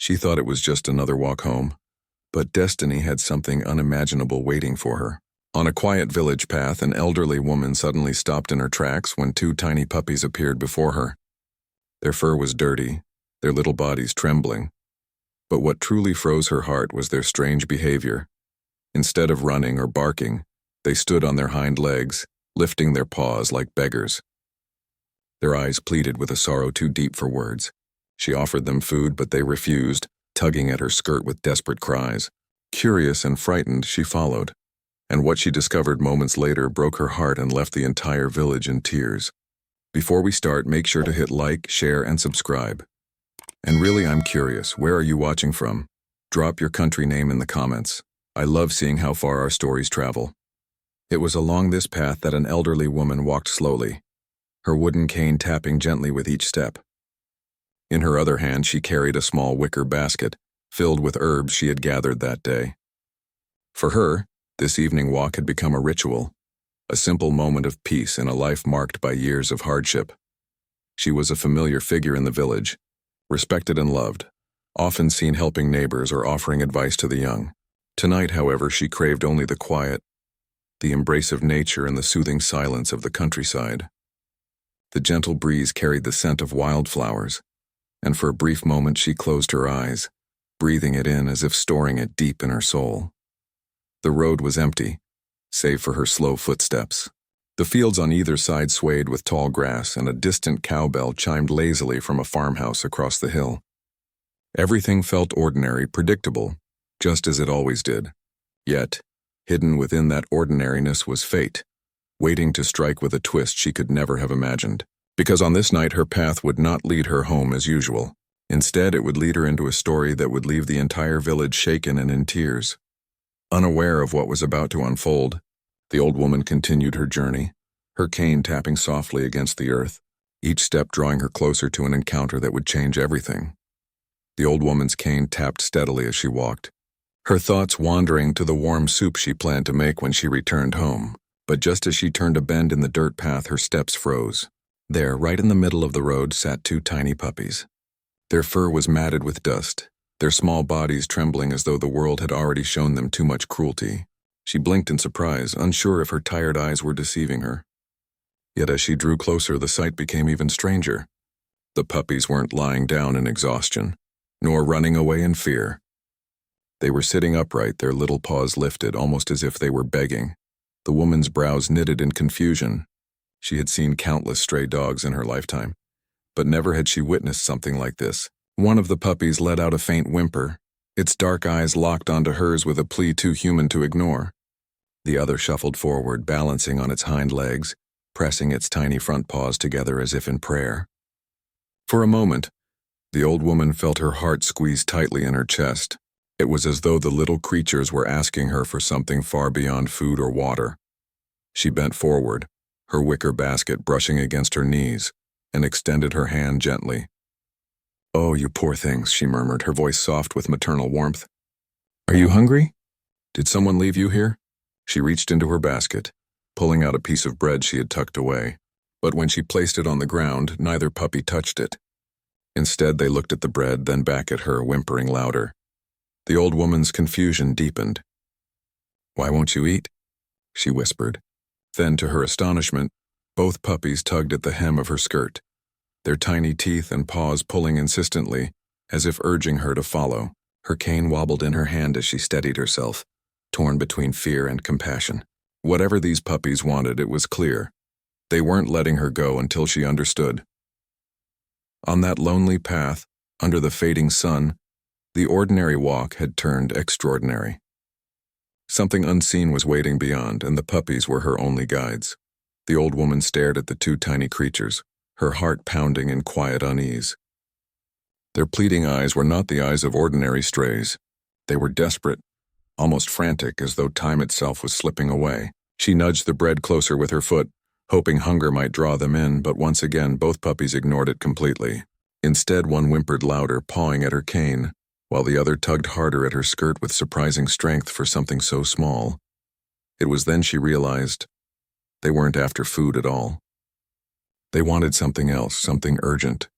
She thought it was just another walk home, but destiny had something unimaginable waiting for her. On a quiet village path, an elderly woman suddenly stopped in her tracks when two tiny puppies appeared before her. Their fur was dirty, their little bodies trembling. But what truly froze her heart was their strange behavior. Instead of running or barking, they stood on their hind legs, lifting their paws like beggars. Their eyes pleaded with a sorrow too deep for words. She offered them food, but they refused, tugging at her skirt with desperate cries. Curious and frightened, she followed, and what she discovered moments later broke her heart and left the entire village in tears. Before we start, make sure to hit like, share, and subscribe. And really, I'm curious, where are you watching from? Drop your country name in the comments. I love seeing how far our stories travel. It was along this path that an elderly woman walked slowly, her wooden cane tapping gently with each step. In her other hand, she carried a small wicker basket, filled with herbs she had gathered that day. For her, this evening walk had become a ritual, a simple moment of peace in a life marked by years of hardship. She was a familiar figure in the village, respected and loved, often seen helping neighbors or offering advice to the young. Tonight, however, she craved only the quiet, the embrace of nature and the soothing silence of the countryside. The gentle breeze carried the scent of wildflowers, and for a brief moment she closed her eyes, breathing it in as if storing it deep in her soul. The road was empty, save for her slow footsteps. The fields on either side swayed with tall grass, and a distant cowbell chimed lazily from a farmhouse across the hill. Everything felt ordinary, predictable, just as it always did. Yet, hidden within that ordinariness was fate, waiting to strike with a twist she could never have imagined. Because on this night her path would not lead her home as usual. Instead, it would lead her into a story that would leave the entire village shaken and in tears. Unaware of what was about to unfold, the old woman continued her journey, her cane tapping softly against the earth, each step drawing her closer to an encounter that would change everything. The old woman's cane tapped steadily as she walked, her thoughts wandering to the warm soup she planned to make when she returned home. But just as she turned a bend in the dirt path, her steps froze. There, right in the middle of the road, sat two tiny puppies. Their fur was matted with dust, their small bodies trembling as though the world had already shown them too much cruelty. She blinked in surprise, unsure if her tired eyes were deceiving her. Yet as she drew closer, the sight became even stranger. The puppies weren't lying down in exhaustion, nor running away in fear. They were sitting upright, their little paws lifted, almost as if they were begging. The woman's brows knitted in confusion. She had seen countless stray dogs in her lifetime, but never had she witnessed something like this. One of the puppies let out a faint whimper, its dark eyes locked onto hers with a plea too human to ignore. The other shuffled forward, balancing on its hind legs, pressing its tiny front paws together as if in prayer. For a moment, the old woman felt her heart squeeze tightly in her chest. It was as though the little creatures were asking her for something far beyond food or water. She bent forward, her wicker basket brushing against her knees, and extended her hand gently. "Oh, you poor things," she murmured, her voice soft with maternal warmth. "Are you hungry? Did someone leave you here?" She reached into her basket, pulling out a piece of bread she had tucked away. But when she placed it on the ground, neither puppy touched it. Instead, they looked at the bread, then back at her, whimpering louder. The old woman's confusion deepened. "Why won't you eat?" she whispered. Then, to her astonishment, both puppies tugged at the hem of her skirt, their tiny teeth and paws pulling insistently, as if urging her to follow. Her cane wobbled in her hand as she steadied herself, torn between fear and compassion. Whatever these puppies wanted, it was clear. They weren't letting her go until she understood. On that lonely path, under the fading sun, the ordinary walk had turned extraordinary. Something unseen was waiting beyond, and the puppies were her only guides. The old woman stared at the two tiny creatures, her heart pounding in quiet unease. Their pleading eyes were not the eyes of ordinary strays. They were desperate, almost frantic, as though time itself was slipping away. She nudged the bread closer with her foot, hoping hunger might draw them in, but once again both puppies ignored it completely. Instead, one whimpered louder, pawing at her cane, while the other tugged harder at her skirt with surprising strength for something so small. It was then she realized they weren't after food at all. They wanted something else, something urgent.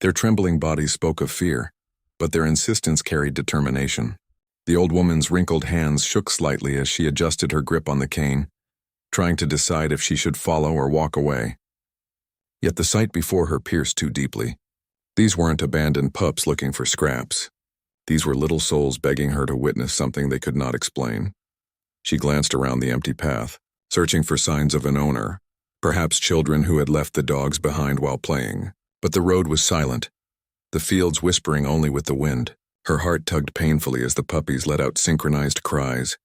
Their trembling bodies spoke of fear, but their insistence carried determination. The old woman's wrinkled hands shook slightly as she adjusted her grip on the cane, trying to decide if she should follow or walk away. Yet the sight before her pierced too deeply. These weren't abandoned pups looking for scraps. These were little souls begging her to witness something they could not explain. She glanced around the empty path, searching for signs of an owner, perhaps children who had left the dogs behind while playing. But the road was silent, the fields whispering only with the wind. Her heart tugged painfully as the puppies let out synchronized cries,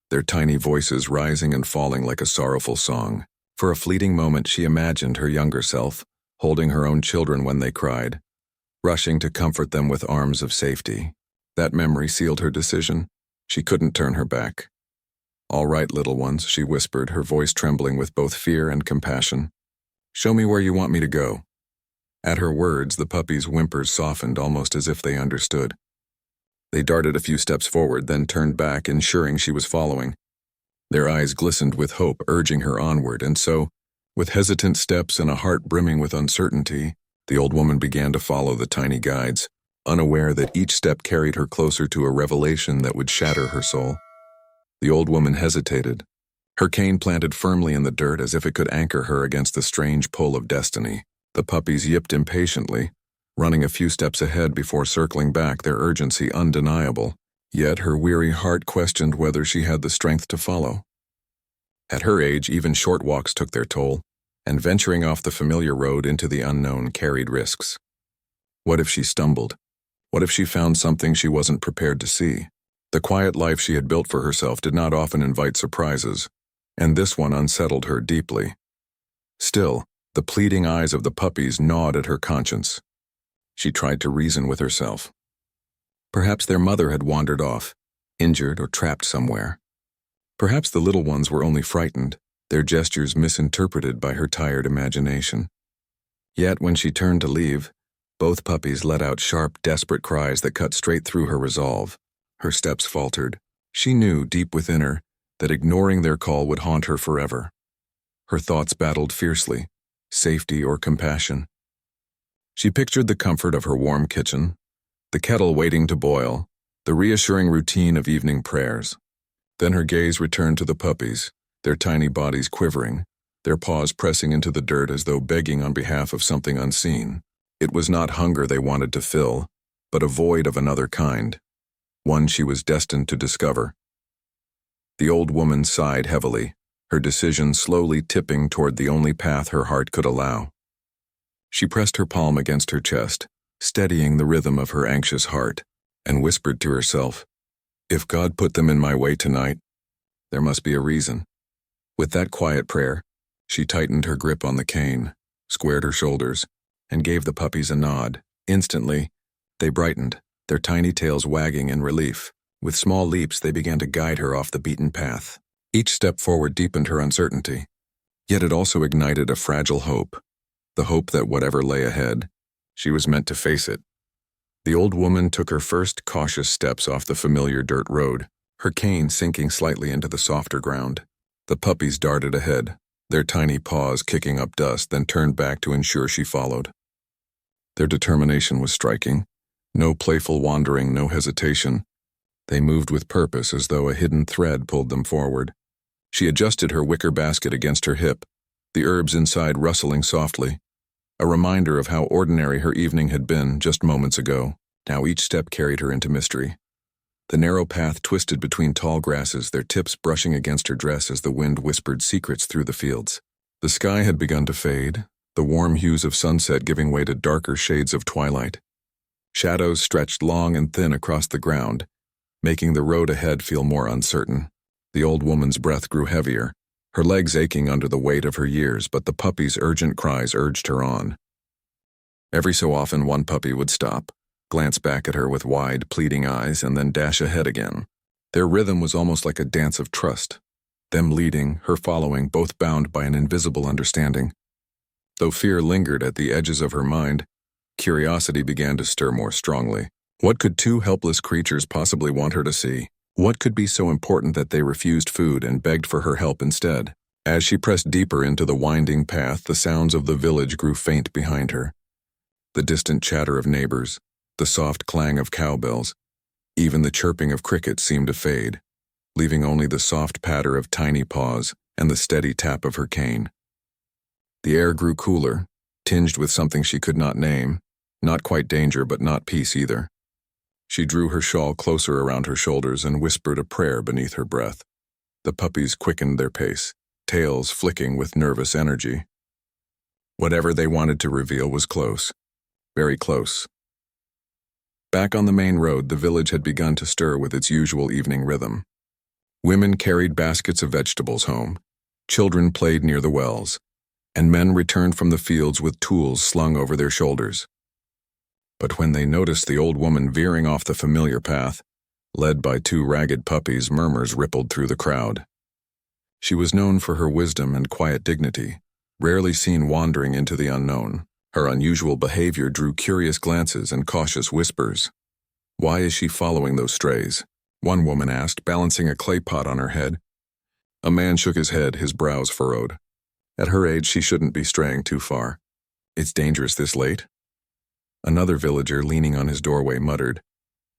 their tiny voices rising and falling like a sorrowful song. For a fleeting moment she imagined her younger self, holding her own children when they cried, rushing to comfort them with arms of safety. That memory sealed her decision. She couldn't turn her back. "All right, little ones," she whispered, her voice trembling with both fear and compassion. "Show me where you want me to go." At her words, the puppies' whimpers softened almost as if they understood. They darted a few steps forward, then turned back, ensuring she was following. Their eyes glistened with hope, urging her onward, and so, with hesitant steps and a heart brimming with uncertainty, the old woman began to follow the tiny guides, unaware that each step carried her closer to a revelation that would shatter her soul. The old woman hesitated, her cane planted firmly in the dirt as if it could anchor her against the strange pull of destiny. The puppies yipped impatiently, running a few steps ahead before circling back, their urgency undeniable. Yet her weary heart questioned whether she had the strength to follow. At her age, even short walks took their toll, and venturing off the familiar road into the unknown carried risks. What if she stumbled? What if she found something she wasn't prepared to see? The quiet life she had built for herself did not often invite surprises, and this one unsettled her deeply. Still, the pleading eyes of the puppies gnawed at her conscience. She tried to reason with herself. Perhaps their mother had wandered off, injured or trapped somewhere. Perhaps the little ones were only frightened, their gestures misinterpreted by her tired imagination. Yet when she turned to leave, both puppies let out sharp, desperate cries that cut straight through her resolve. Her steps faltered. She knew, deep within her, that ignoring their call would haunt her forever. Her thoughts battled fiercely, safety or compassion. She pictured the comfort of her warm kitchen, the kettle waiting to boil, the reassuring routine of evening prayers. Then her gaze returned to the puppies, their tiny bodies quivering, their paws pressing into the dirt as though begging on behalf of something unseen. It was not hunger they wanted to fill, but a void of another kind, one she was destined to discover. The old woman sighed heavily, her decision slowly tipping toward the only path her heart could allow. She pressed her palm against her chest, steadying the rhythm of her anxious heart, and whispered to herself, "If God put them in my way tonight, there must be a reason." With that quiet prayer, she tightened her grip on the cane, squared her shoulders, and gave the puppies a nod. Instantly, they brightened, their tiny tails wagging in relief. With small leaps, they began to guide her off the beaten path. Each step forward deepened her uncertainty, yet it also ignited a fragile hope, the hope that whatever lay ahead, she was meant to face it. The old woman took her first cautious steps off the familiar dirt road, her cane sinking slightly into the softer ground. The puppies darted ahead, their tiny paws kicking up dust, then turned back to ensure she followed. Their determination was striking. No playful wandering, no hesitation. They moved with purpose as though a hidden thread pulled them forward. She adjusted her wicker basket against her hip, the herbs inside rustling softly, a reminder of how ordinary her evening had been just moments ago. Now each step carried her into mystery. The narrow path twisted between tall grasses, their tips brushing against her dress as the wind whispered secrets through the fields. The sky had begun to fade, the warm hues of sunset giving way to darker shades of twilight. Shadows stretched long and thin across the ground, making the road ahead feel more uncertain. The old woman's breath grew heavier, her legs aching under the weight of her years, but the puppy's urgent cries urged her on. Every so often one puppy would stop, glance back at her with wide, pleading eyes, and then dash ahead again. Their rhythm was almost like a dance of trust, them leading, her following, both bound by an invisible understanding. Though fear lingered at the edges of her mind, curiosity began to stir more strongly. What could two helpless creatures possibly want her to see? What could be so important that they refused food and begged for her help instead? As she pressed deeper into the winding path, the sounds of the village grew faint behind her. The distant chatter of neighbors, the soft clang of cowbells. Even the chirping of crickets seemed to fade, leaving only the soft patter of tiny paws and the steady tap of her cane. The air grew cooler, tinged with something she could not name, not quite danger but not peace either. She drew her shawl closer around her shoulders and whispered a prayer beneath her breath. The puppies quickened their pace, tails flicking with nervous energy. Whatever they wanted to reveal was close, very close. Back on the main road, the village had begun to stir with its usual evening rhythm. Women carried baskets of vegetables home, children played near the wells, and men returned from the fields with tools slung over their shoulders. But when they noticed the old woman veering off the familiar path, led by two ragged puppies, murmurs rippled through the crowd. She was known for her wisdom and quiet dignity, rarely seen wandering into the unknown. Her unusual behavior drew curious glances and cautious whispers. "Why is she following those strays?" one woman asked, balancing a clay pot on her head. A man shook his head, his brows furrowed. At her age, she shouldn't be straying too far. "It's dangerous this late?" Another villager, leaning on his doorway, muttered,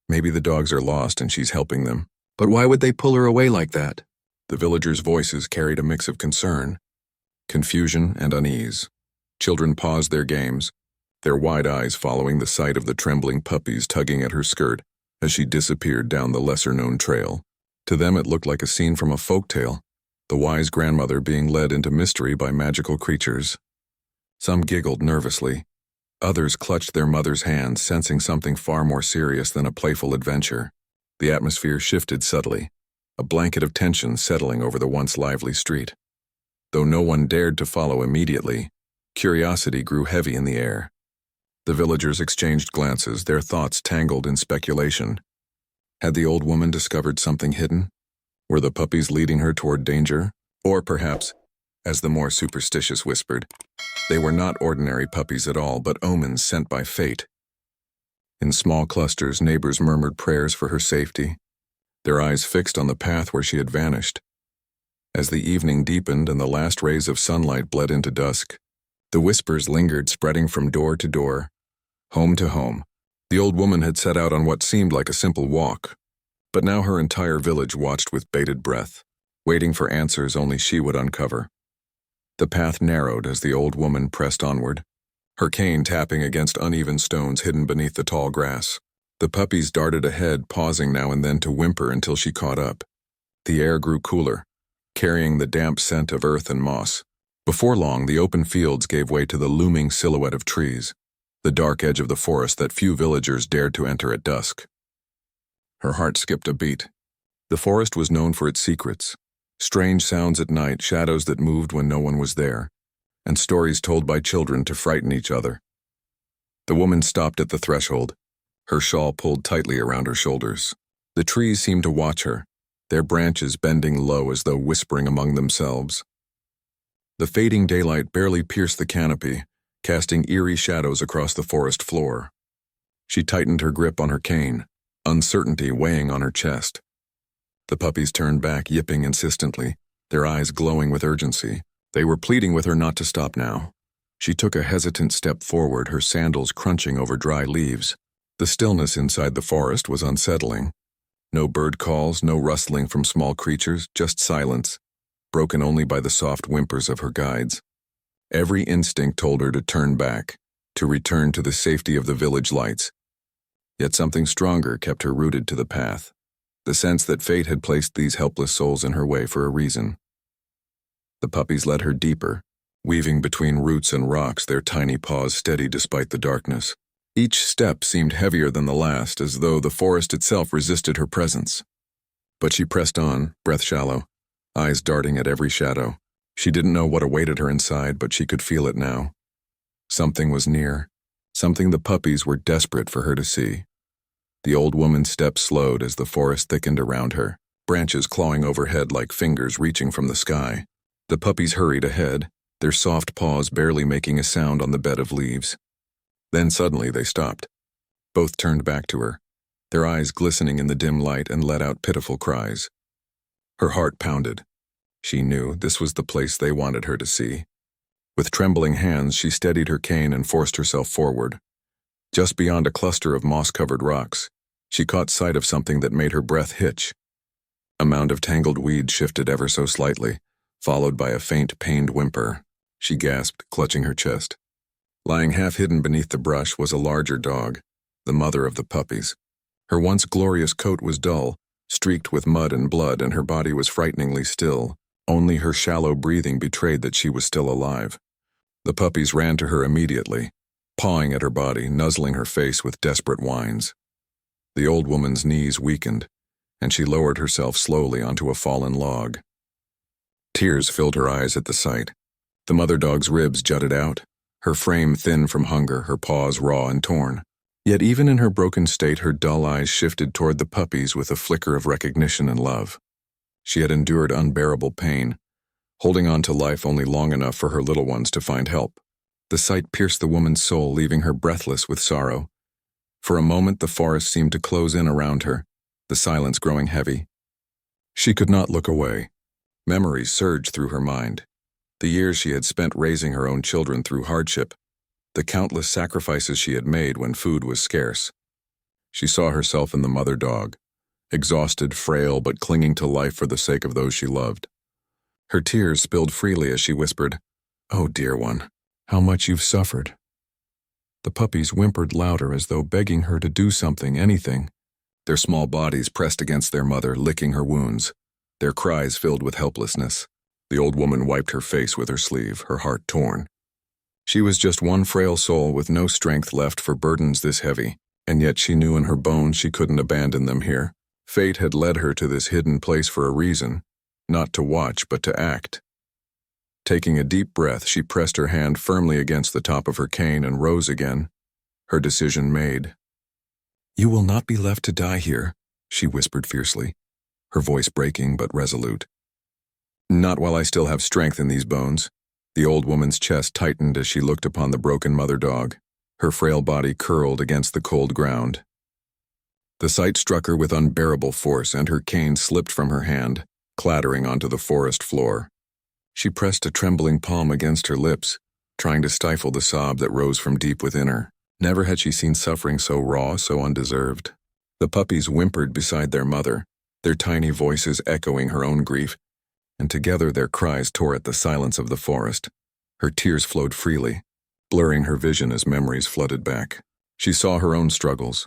"Maybe the dogs are lost and she's helping them. But why would they pull her away like that?" The villagers' voices carried a mix of concern, confusion, and unease. Children paused their games, their wide eyes following the sight of the trembling puppies tugging at her skirt as she disappeared down the lesser-known trail. To them it looked like a scene from a folk tale, the wise grandmother being led into mystery by magical creatures. Some giggled nervously. Others clutched their mother's hands, sensing something far more serious than a playful adventure. The atmosphere shifted subtly, a blanket of tension settling over the once lively street. Though no one dared to follow immediately, curiosity grew heavy in the air. The villagers exchanged glances, their thoughts tangled in speculation. Had the old woman discovered something hidden? Were the puppies leading her toward danger? Or perhaps, as the more superstitious whispered, they were not ordinary puppies at all, but omens sent by fate. In small clusters, neighbors murmured prayers for her safety, their eyes fixed on the path where she had vanished. As the evening deepened and the last rays of sunlight bled into dusk, the whispers lingered, spreading from door to door, home to home. The old woman had set out on what seemed like a simple walk, but now her entire village watched with bated breath, waiting for answers only she would uncover. The path narrowed as the old woman pressed onward, her cane tapping against uneven stones hidden beneath the tall grass. The puppies darted ahead, pausing now and then to whimper until she caught up. The air grew cooler, carrying the damp scent of earth and moss. Before long, the open fields gave way to the looming silhouette of trees, the dark edge of the forest that few villagers dared to enter at dusk. Her heart skipped a beat. The forest was known for its secrets, strange sounds at night, shadows that moved when no one was there, and stories told by children to frighten each other. The woman stopped at the threshold, her shawl pulled tightly around her shoulders. The trees seemed to watch her, their branches bending low as though whispering among themselves. The fading daylight barely pierced the canopy, casting eerie shadows across the forest floor. She tightened her grip on her cane, uncertainty weighing on her chest. The puppies turned back, yipping insistently, their eyes glowing with urgency. They were pleading with her not to stop now. She took a hesitant step forward, her sandals crunching over dry leaves. The stillness inside the forest was unsettling. No bird calls, no rustling from small creatures, just silence, broken only by the soft whimpers of her guides. Every instinct told her to turn back, to return to the safety of the village lights. Yet something stronger kept her rooted to the path, the sense that fate had placed these helpless souls in her way for a reason. The puppies led her deeper, weaving between roots and rocks, their tiny paws steady despite the darkness. Each step seemed heavier than the last, as though the forest itself resisted her presence. But she pressed on, breath shallow, eyes darting at every shadow. She didn't know what awaited her inside, but she could feel it now. Something was near, something the puppies were desperate for her to see. The old woman's steps slowed as the forest thickened around her, branches clawing overhead like fingers reaching from the sky. The puppies hurried ahead, their soft paws barely making a sound on the bed of leaves. Then suddenly they stopped. Both turned back to her, their eyes glistening in the dim light, and let out pitiful cries. Her heart pounded. She knew this was the place they wanted her to see. With trembling hands, she steadied her cane and forced herself forward. Just beyond a cluster of moss-covered rocks, she caught sight of something that made her breath hitch. A mound of tangled weeds shifted ever so slightly, followed by a faint, pained whimper. She gasped, clutching her chest. Lying half-hidden beneath the brush was a larger dog, the mother of the puppies. Her once glorious coat was dull, streaked with mud and blood, and her body was frighteningly still. Only her shallow breathing betrayed that she was still alive. The puppies ran to her immediately, pawing at her body, nuzzling her face with desperate whines. The old woman's knees weakened, and she lowered herself slowly onto a fallen log. Tears filled her eyes at the sight. The mother dog's ribs jutted out, her frame thin from hunger, her paws raw and torn. Yet even in her broken state, her dull eyes shifted toward the puppies with a flicker of recognition and love. She had endured unbearable pain, holding on to life only long enough for her little ones to find help. The sight pierced the woman's soul, leaving her breathless with sorrow. For a moment the forest seemed to close in around her, the silence growing heavy. She could not look away. Memories surged through her mind. The years she had spent raising her own children through hardship, the countless sacrifices she had made when food was scarce. She saw herself in the mother dog, exhausted, frail, but clinging to life for the sake of those she loved. Her tears spilled freely as she whispered, "Oh, dear one, how much you've suffered." The puppies whimpered louder as though begging her to do something, anything. Their small bodies pressed against their mother, licking her wounds, their cries filled with helplessness. The old woman wiped her face with her sleeve, her heart torn. She was just one frail soul with no strength left for burdens this heavy, and yet she knew in her bones she couldn't abandon them here. Fate had led her to this hidden place for a reason, not to watch but to act. Taking a deep breath, she pressed her hand firmly against the top of her cane and rose again, her decision made. "You will not be left to die here," she whispered fiercely, her voice breaking but resolute. "Not while I still have strength in these bones." The old woman's chest tightened as she looked upon the broken mother dog, her frail body curled against the cold ground. The sight struck her with unbearable force, and her cane slipped from her hand, clattering onto the forest floor. She pressed a trembling palm against her lips, trying to stifle the sob that rose from deep within her. Never had she seen suffering so raw, so undeserved. The puppies whimpered beside their mother, their tiny voices echoing her own grief, and together their cries tore at the silence of the forest. Her tears flowed freely, blurring her vision as memories flooded back. She saw her own struggles,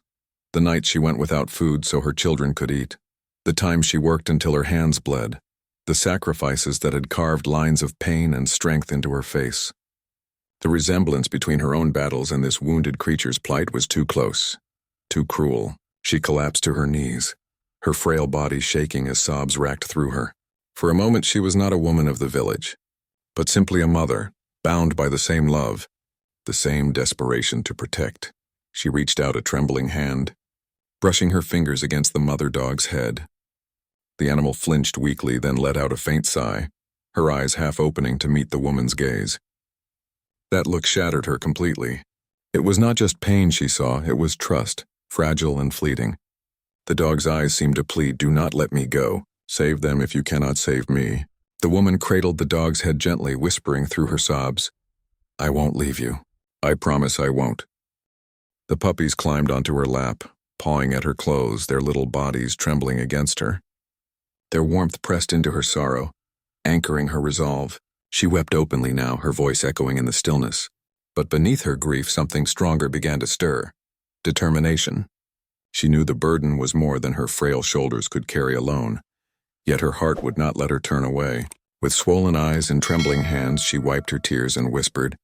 the nights she went without food so her children could eat, the times she worked until her hands bled, the sacrifices that had carved lines of pain and strength into her face. The resemblance between her own battles and this wounded creature's plight was too close, too cruel. She collapsed to her knees, her frail body shaking as sobs racked through her. For a moment she was not a woman of the village, but simply a mother, bound by the same love, the same desperation to protect. She reached out a trembling hand, brushing her fingers against the mother dog's head. The animal flinched weakly, then let out a faint sigh, her eyes half opening to meet the woman's gaze. That look shattered her completely. It was not just pain she saw, it was trust, fragile and fleeting. The dog's eyes seemed to plead, "Do not let me go. Save them if you cannot save me." The woman cradled the dog's head gently, whispering through her sobs, "I won't leave you. I promise I won't." The puppies climbed onto her lap, pawing at her clothes, their little bodies trembling against her. Their warmth pressed into her sorrow, anchoring her resolve. She wept openly now, her voice echoing in the stillness. But beneath her grief, something stronger began to stir. Determination. She knew the burden was more than her frail shoulders could carry alone. Yet her heart would not let her turn away. With swollen eyes and trembling hands, she wiped her tears and whispered,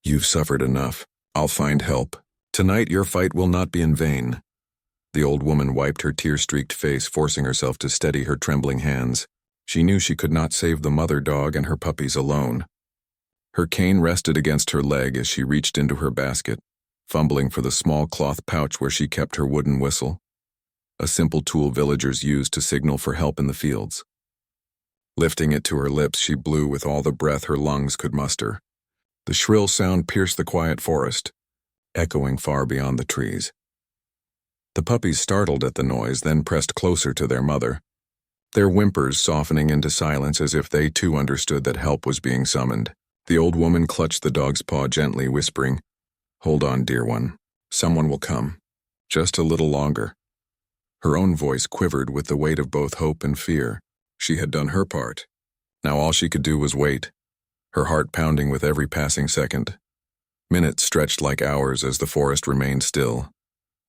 "You've suffered enough. I'll find help. Tonight your fight will not be in vain." The old woman wiped her tear-streaked face, forcing herself to steady her trembling hands. She knew she could not save the mother dog and her puppies alone. Her cane rested against her leg as she reached into her basket, fumbling for the small cloth pouch where she kept her wooden whistle, a simple tool villagers used to signal for help in the fields. Lifting it to her lips, she blew with all the breath her lungs could muster. The shrill sound pierced the quiet forest, echoing far beyond the trees. The puppies, startled at the noise, then pressed closer to their mother, their whimpers softening into silence as if they too understood that help was being summoned. The old woman clutched the dog's paw gently, whispering, "Hold on, dear one. Someone will come. Just a little longer. Her own voice quivered with the weight of both hope and fear. She had done her part. Now all she could do was wait, her heart pounding with every passing second. Minutes stretched like hours as the forest remained still,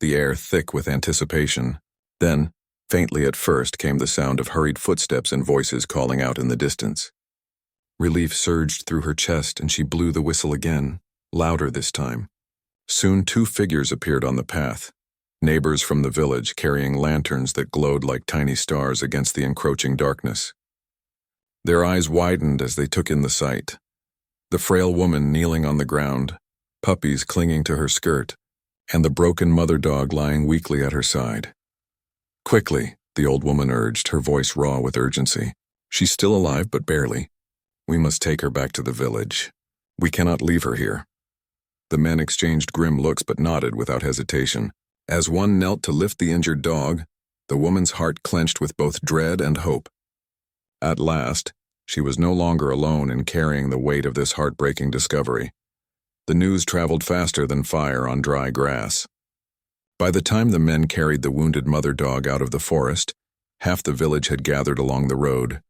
the air thick with anticipation. Then, faintly at first, came the sound of hurried footsteps and voices calling out in the distance. Relief surged through her chest and she blew the whistle again, louder this time. Soon 2 figures appeared on the path, neighbors from the village carrying lanterns that glowed like tiny stars against the encroaching darkness. Their eyes widened as they took in the sight. The frail woman kneeling on the ground, Puppies clinging to her skirt, and the broken mother dog lying weakly at her side. Quickly, the old woman urged, her voice raw with urgency. She's still alive, but barely. We must take her back to the village. We cannot leave her here. The men exchanged grim looks but nodded without hesitation. As one knelt to lift the injured dog, the woman's heart clenched with both dread and hope. At last, she was no longer alone in carrying the weight of this heartbreaking discovery. The news traveled faster than fire on dry grass. By the time the men carried the wounded mother dog out of the forest, half the village had gathered along the road,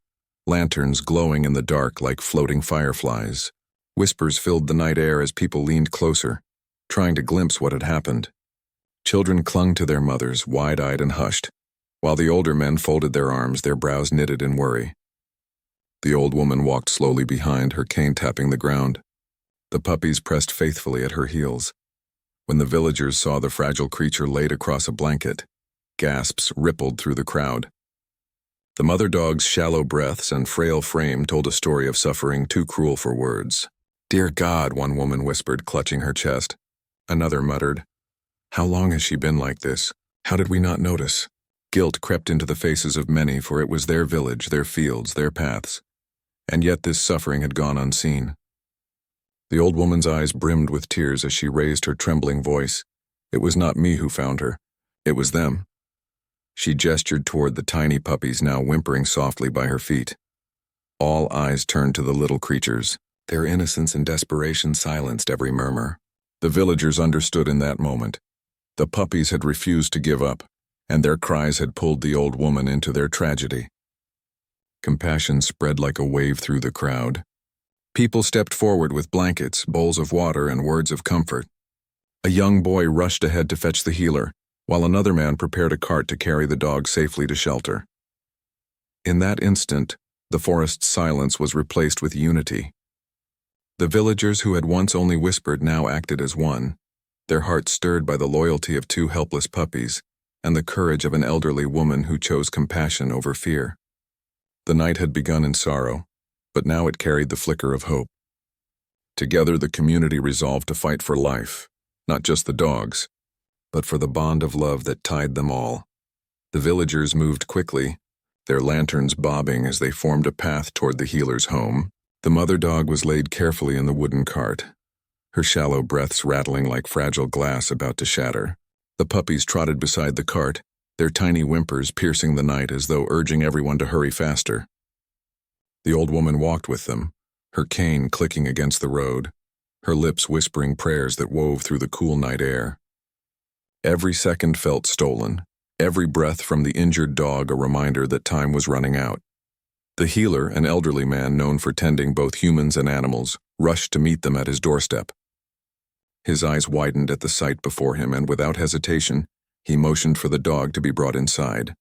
lanterns glowing in the dark like floating fireflies. Whispers filled the night air as people leaned closer, trying to glimpse what had happened. Children clung to their mothers, wide-eyed and hushed, while the older men folded their arms, their brows knitted in worry. The old woman walked slowly behind, her cane tapping the ground. The puppies pressed faithfully at her heels. When the villagers saw the fragile creature laid across a blanket, gasps rippled through the crowd. The mother dog's shallow breaths and frail frame told a story of suffering too cruel for words. "Dear God," one woman whispered, clutching her chest. Another muttered, "How long has she been like this? How did we not notice?" Guilt crept into the faces of many, for it was their village, their fields, their paths. And yet this suffering had gone unseen. The old woman's eyes brimmed with tears as she raised her trembling voice. "It was not me who found her. It was them." She gestured toward the tiny puppies now whimpering softly by her feet. All eyes turned to the little creatures. Their innocence and desperation silenced every murmur. The villagers understood in that moment. The puppies had refused to give up, and their cries had pulled the old woman into their tragedy. Compassion spread like a wave through the crowd. People stepped forward with blankets, bowls of water, and words of comfort. A young boy rushed ahead to fetch the healer, while another man prepared a cart to carry the dog safely to shelter. In that instant, the forest's silence was replaced with unity. The villagers who had once only whispered now acted as one, their hearts stirred by the loyalty of 2 helpless puppies and the courage of an elderly woman who chose compassion over fear. The night had begun in sorrow, but now it carried the flicker of hope. Together the community resolved to fight for life, not just the dogs, but for the bond of love that tied them all. The villagers moved quickly, their lanterns bobbing as they formed a path toward the healer's home. The mother dog was laid carefully in the wooden cart, her shallow breaths rattling like fragile glass about to shatter. The puppies trotted beside the cart, their tiny whimpers piercing the night as though urging everyone to hurry faster. The old woman walked with them, her cane clicking against the road, her lips whispering prayers that wove through the cool night air. Every second felt stolen, every breath from the injured dog a reminder that time was running out. The healer, an elderly man known for tending both humans and animals, rushed to meet them at his doorstep. His eyes widened at the sight before him, and without hesitation, he motioned for the dog to be brought inside.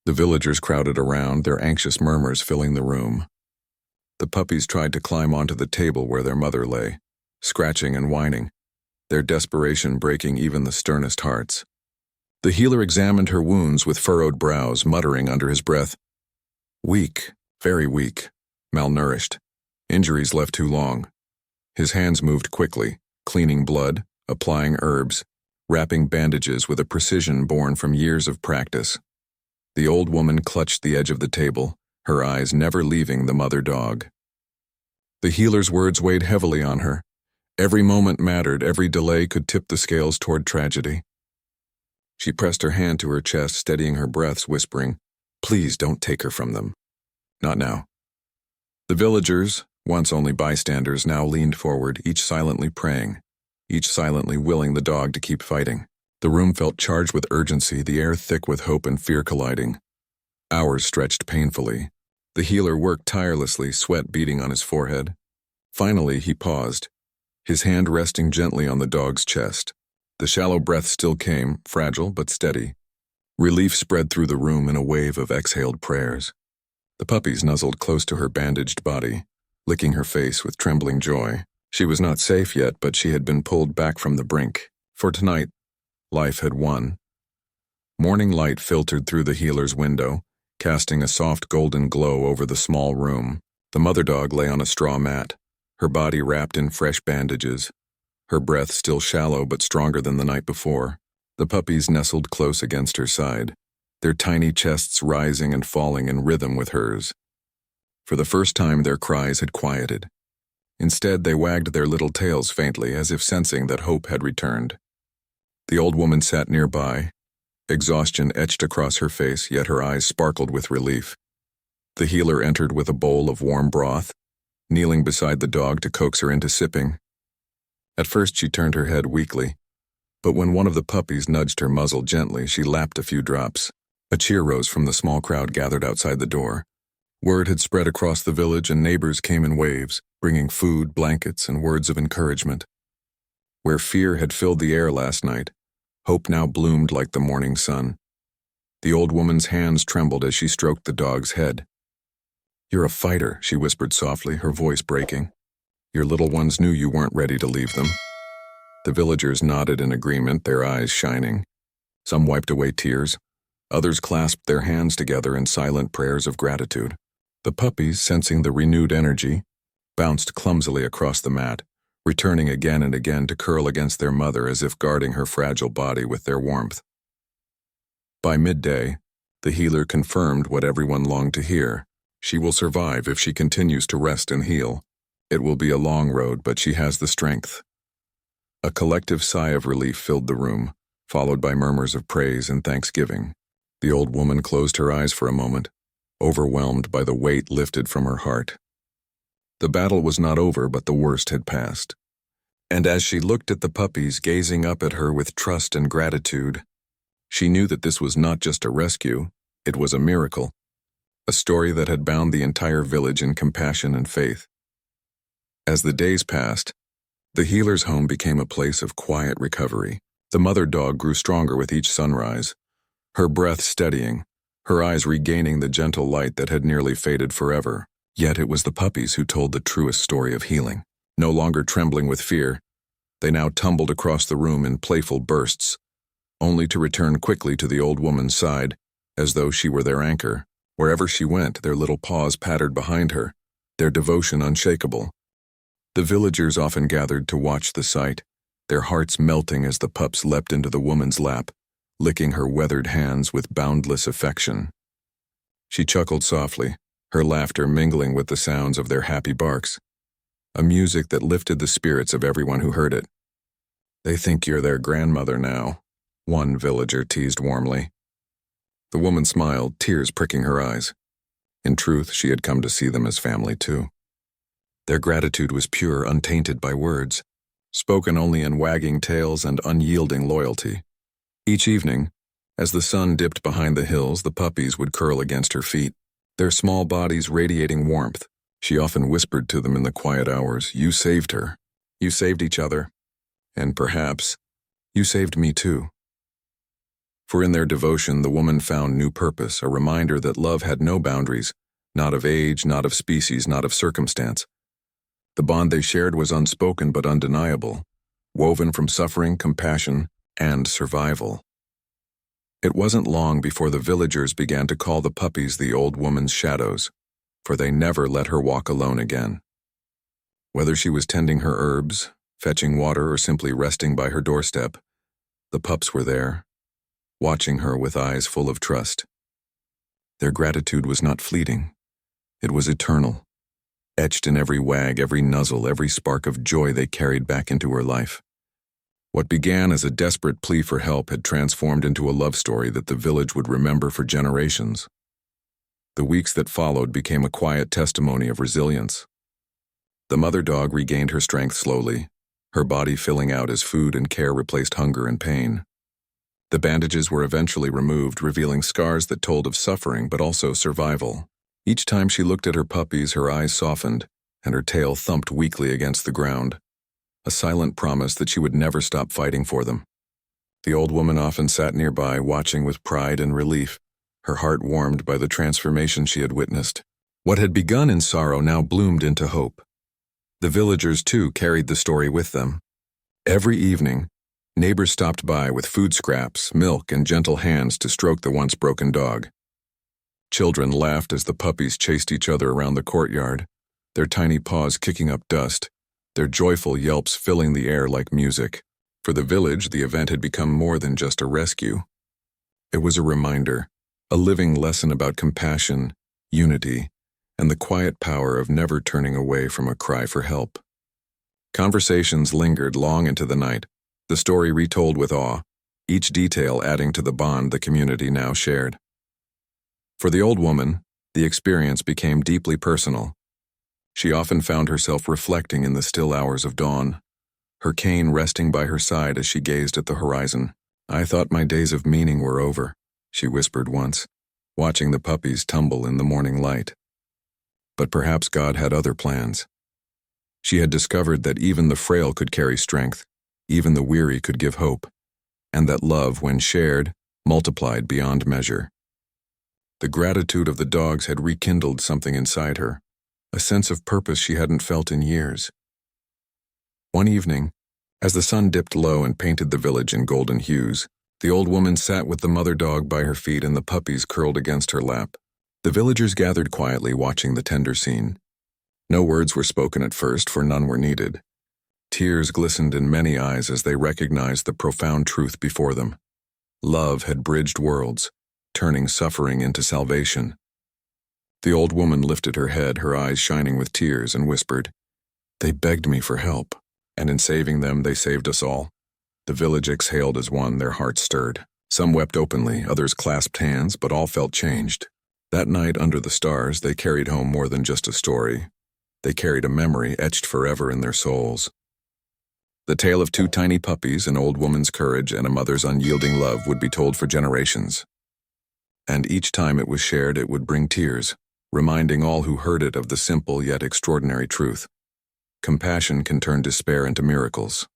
The villagers crowded around, their anxious murmurs filling the room. The puppies tried to climb onto the table where their mother lay, scratching and whining, their desperation breaking even the sternest hearts. The healer examined her wounds with furrowed brows, muttering under his breath, "Weak, very weak, malnourished, injuries left too long." His hands moved quickly, cleaning blood, applying herbs, wrapping bandages with a precision born from years of practice. The old woman clutched the edge of the table, her eyes never leaving the mother dog. The healer's words weighed heavily on her. Every moment mattered, every delay could tip the scales toward tragedy. She pressed her hand to her chest, steadying her breaths, whispering, "Please don't take her from them. Not now." The villagers, once only bystanders, now leaned forward, each silently praying. each silently willing the dog to keep fighting. The room felt charged with urgency, the air thick with hope and fear colliding. Hours stretched painfully. The healer worked tirelessly, sweat beading on his forehead. Finally, he paused, his hand resting gently on the dog's chest. The shallow breath still came, fragile but steady. Relief spread through the room in a wave of exhaled prayers. The puppies nuzzled close to her bandaged body, licking her face with trembling joy. She was not safe yet, but she had been pulled back from the brink. For tonight, life had won. Morning light filtered through the healer's window, casting a soft golden glow over the small room. The mother dog lay on a straw mat, her body wrapped in fresh bandages, her breath still shallow but stronger than the night before. The puppies nestled close against her side, their tiny chests rising and falling in rhythm with hers. For the first time, their cries had quieted. Instead, they wagged their little tails faintly, as if sensing that hope had returned. The old woman sat nearby, exhaustion etched across her face, yet her eyes sparkled with relief. The healer entered with a bowl of warm broth, kneeling beside the dog to coax her into sipping. At first she turned her head weakly, but when one of the puppies nudged her muzzle gently, she lapped a few drops. A cheer rose from the small crowd gathered outside the door. Word had spread across the village and neighbors came in waves, bringing food, blankets, and words of encouragement. Where fear had filled the air last night, hope now bloomed like the morning sun. The old woman's hands trembled as she stroked the dog's head. "You're a fighter," she whispered softly, her voice breaking. "Your little ones knew you weren't ready to leave them." The villagers nodded in agreement, their eyes shining. Some wiped away tears. Others clasped their hands together in silent prayers of gratitude. The puppies, sensing the renewed energy, bounced clumsily across the mat, returning again and again to curl against their mother as if guarding her fragile body with their warmth. By midday, the healer confirmed what everyone longed to hear. She will survive if she continues to rest and heal. It will be a long road, but she has the strength. A collective sigh of relief filled the room, followed by murmurs of praise and thanksgiving. The old woman closed her eyes for a moment, overwhelmed by the weight lifted from her heart. The battle was not over, but the worst had passed. And as she looked at the puppies gazing up at her with trust and gratitude, she knew that this was not just a rescue, it was a miracle, a story that had bound the entire village in compassion and faith. As the days passed, the healer's home became a place of quiet recovery. The mother dog grew stronger with each sunrise, her breath steadying, her eyes regaining the gentle light that had nearly faded forever. Yet it was the puppies who told the truest story of healing. No longer trembling with fear, they now tumbled across the room in playful bursts, only to return quickly to the old woman's side, as though she were their anchor. Wherever she went, their little paws pattered behind her, their devotion unshakable. The villagers often gathered to watch the sight, their hearts melting as the pups leapt into the woman's lap, licking her weathered hands with boundless affection. She chuckled softly, her laughter mingling with the sounds of their happy barks, a music that lifted the spirits of everyone who heard it. "They think you're their grandmother now," one villager teased warmly. The woman smiled, tears pricking her eyes. In truth, she had come to see them as family too. Their gratitude was pure, untainted by words, spoken only in wagging tails and unyielding loyalty. Each evening, as the sun dipped behind the hills, the puppies would curl against her feet, their small bodies radiating warmth. She often whispered to them in the quiet hours, "You saved her. You saved each other. And perhaps, you saved me too." For in their devotion, the woman found new purpose, a reminder that love had no boundaries, not of age, not of species, not of circumstance. The bond they shared was unspoken but undeniable, woven from suffering, compassion, and survival. It wasn't long before the villagers began to call the puppies the old woman's shadows, for they never let her walk alone again. Whether she was tending her herbs, fetching water, or simply resting by her doorstep, the pups were there, watching her with eyes full of trust. Their gratitude was not fleeting. It was eternal, etched in every wag, every nuzzle, every spark of joy they carried back into her life. What began as a desperate plea for help had transformed into a love story that the village would remember for generations. The weeks that followed became a quiet testimony of resilience. The mother dog regained her strength slowly, her body filling out as food and care replaced hunger and pain. The bandages were eventually removed, revealing scars that told of suffering but also survival. Each time she looked at her puppies, her eyes softened, and her tail thumped weakly against the ground, a silent promise that she would never stop fighting for them. The old woman often sat nearby, watching with pride and relief, her heart warmed by the transformation she had witnessed. What had begun in sorrow now bloomed into hope. The villagers, too, carried the story with them. Every evening, neighbors stopped by with food scraps, milk, and gentle hands to stroke the once broken dog. Children laughed as the puppies chased each other around the courtyard, their tiny paws kicking up dust, their joyful yelps filling the air like music. For the village, the event had become more than just a rescue. It was a reminder, a living lesson about compassion, unity, and the quiet power of never turning away from a cry for help. Conversations lingered long into the night, the story retold with awe, each detail adding to the bond the community now shared. For the old woman, the experience became deeply personal. She often found herself reflecting in the still hours of dawn, her cane resting by her side as she gazed at the horizon. "I thought my days of meaning were over," she whispered once, watching the puppies tumble in the morning light. But perhaps God had other plans. She had discovered that even the frail could carry strength, even the weary could give hope, and that love, when shared, multiplied beyond measure. The gratitude of the dogs had rekindled something inside her, a sense of purpose she hadn't felt in years. One evening, as the sun dipped low and painted the village in golden hues, the old woman sat with the mother dog by her feet and the puppies curled against her lap. The villagers gathered quietly, watching the tender scene. No words were spoken at first, for none were needed. Tears glistened in many eyes as they recognized the profound truth before them. Love had bridged worlds, turning suffering into salvation. The old woman lifted her head, her eyes shining with tears, and whispered, "They begged me for help, and in saving them, they saved us all." The village exhaled as one, their hearts stirred. Some wept openly, others clasped hands, but all felt changed. That night under the stars, they carried home more than just a story. They carried a memory etched forever in their souls. The tale of two tiny puppies, an old woman's courage, and a mother's unyielding love would be told for generations. And each time it was shared, it would bring tears, reminding all who heard it of the simple yet extraordinary truth. Compassion can turn despair into miracles.